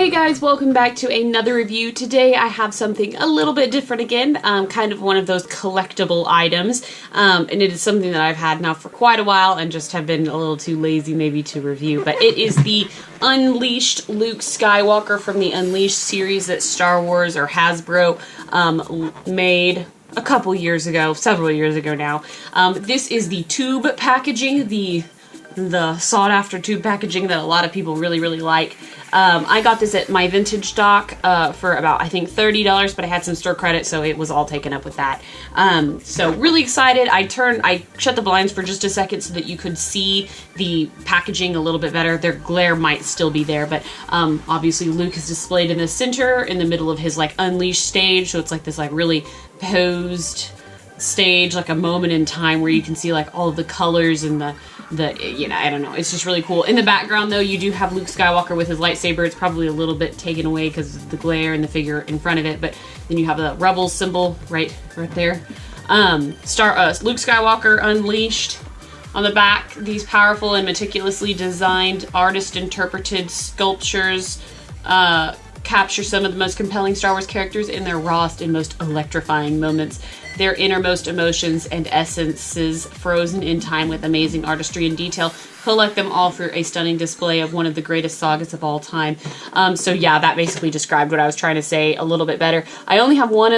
Hey guys, welcome back to another review. Today I have something a little bit different again, kind of one of those collectible items, and it is something that I've had now for quite a while and just have been a little too lazy maybe to review, but it is the Unleashed Luke Skywalker from the Unleashed series that Star Wars or Hasbro made a couple years ago, several years ago now. This is the tube packaging, the sought after tube packaging that a lot of people really like. I got this at my vintage stock for about, I think, $30, but I had some store credit, so it was all taken up with that. So really excited. I shut the blinds for just a second so that you could see the packaging a little bit better. Their glare might still be there, but obviously Luke is displayed in the center, in the middle of his like Unleashed stage, so it's like this like really posed stage, like a moment in time where you can see like all of the colors and the I don't know, it's just really cool. In the background though, you do have Luke Skywalker with his lightsaber. It's probably a little bit taken away because of the glare and the figure in front of it, but then you have the Rebels symbol right there. Luke Skywalker Unleashed. On the back, these powerful and meticulously designed, artist-interpreted sculptures capture some of the most compelling Star Wars characters in their rawest and most electrifying moments. Their innermost emotions and essences, frozen in time with amazing artistry and detail, collect them all for a stunning display of one of the greatest sagas of all time. So yeah, that basically described what I was trying to say a little bit better. I only have one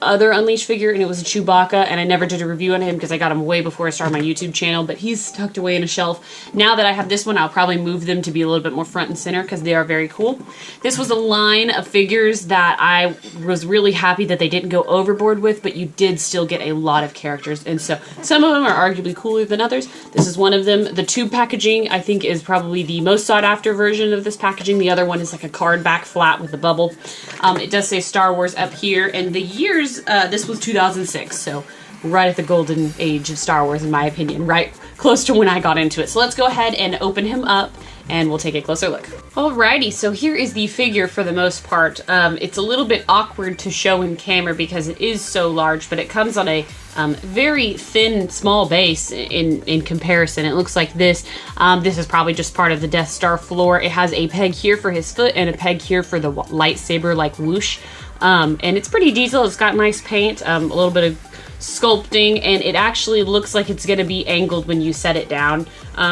other Unleashed figure, and it was a Chewbacca, and I never did a review on him because I got him way before I started my YouTube channel, but he's tucked away in a shelf. Now that I have this one, I'll probably move them to be a little bit more front and center because they are very cool. This was a line of figures that I was really happy that they didn't go overboard with, but you did still get a lot of characters, and so some of them are arguably cooler than others. This is one of them. The tube packaging, I think, is probably the most sought after version of this packaging. The other one is like a card back flat with a bubble. It does say Star Wars up here, and the years, this was 2006, so right at the golden age of Star Wars in my opinion, right close to when I got into it. So let's go ahead and open him up and we'll take a closer look. Alrighty, so here is the figure for the most part. It's a little bit awkward to show in camera because it is so large, but it comes on a very thin, small base in comparison. It looks like this. This is probably just part of the Death Star floor. It has a peg here for his foot and a peg here for the lightsaber like whoosh. And it's pretty detailed. It's got nice paint, a little bit of sculpting, and it actually looks like it's going to be angled when you set it down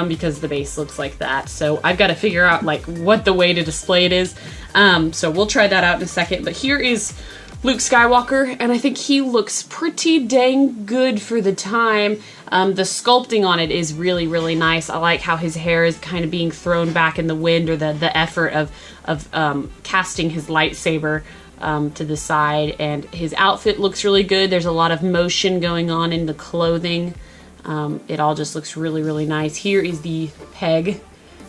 because the base looks like that. So I've got to figure out like what the way to display it is. So we'll try that out in a second. But here is Luke Skywalker, and I think he looks pretty dang good for the time. The sculpting on it is really nice. I like how his hair is kind of being thrown back in the wind, or the effort of casting his lightsaber to the side, and his outfit looks really good. There's a lot of motion going on in the clothing. It all just looks really nice. Here is the peg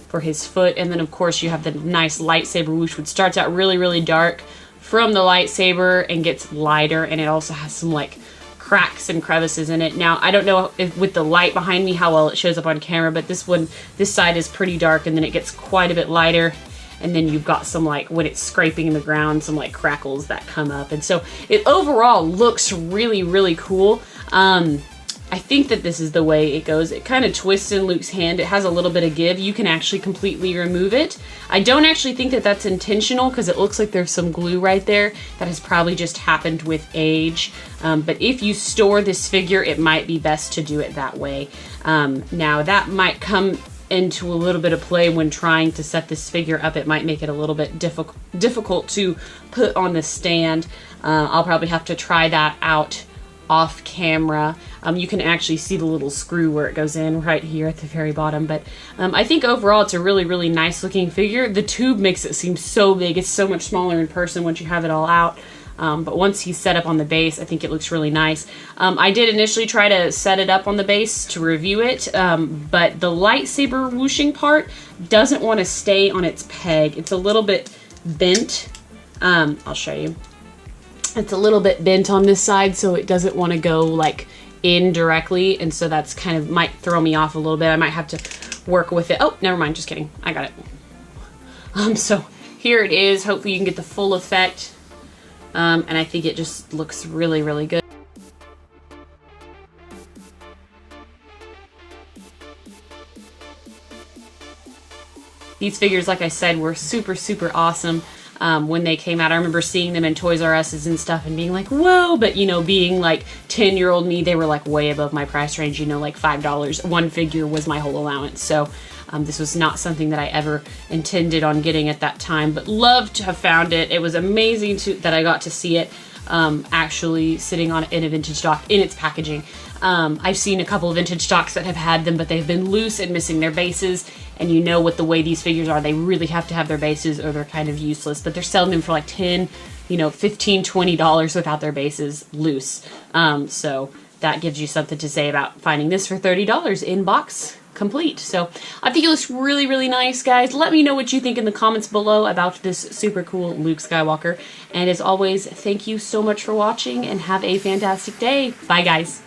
for his foot, and then of course you have the nice lightsaber whoosh, which starts out really dark from the lightsaber and gets lighter, and it also has some like cracks and crevices in it. Now I don't know if with the light behind me how well it shows up on camera, but this side is pretty dark, and then it gets quite a bit lighter. And then you've got some, like, when it's scraping in the ground, some, like, crackles that come up. And so it overall looks really cool. I think that this is the way it goes. It kind of twists in Luke's hand. It has a little bit of give. You can actually completely remove it. I don't actually think that that's intentional because it looks like there's some glue right there. That has probably just happened with age. But if you store this figure, it might be best to do it that way. Now, that might come into a little bit of play when trying to set this figure up. It might make it a little bit difficult to put on the stand. I'll probably have to try that out off camera. You can actually see the little screw where it goes in right here at the very bottom, but I think overall it's a really nice looking figure. The tube makes it seem so big. It's so much smaller in person once you have it all out. But once he's set up on the base, I think it looks really nice. I did initially try to set it up on the base to review it, but the lightsaber whooshing part doesn't want to stay on its peg. It's a little bit bent. I'll show you. It's a little bit bent on this side, so it doesn't want to go like in directly, and so that's kind of might throw me off a little bit. I might have to work with it. Oh, never mind, just kidding. I got it. So here it is. Hopefully you can get the full effect. And I think it just looks really good. These figures, like I said, were super awesome. when they came out. I remember seeing them in Toys R Us's and stuff and being like, whoa, but you know, being like 10-year-old me, they were like way above my price range, you know, like $5. One figure was my whole allowance. So this was not something that I ever intended on getting at that time, but loved to have found it. It was amazing that I got to see it actually sitting in a vintage dock in its packaging. I've seen a couple of vintage stocks that have had them, but they've been loose and missing their bases. And you know, with the way these figures are, they really have to have their bases or they're kind of useless. But they're selling them for like $10, you know, $15, $20 without their bases loose. So that gives you something to say about finding this for $30 in box complete. So I think it looks really, really nice, guys. Let me know what you think in the comments below about this super cool Luke Skywalker. And as always, thank you so much for watching and have a fantastic day. Bye, guys.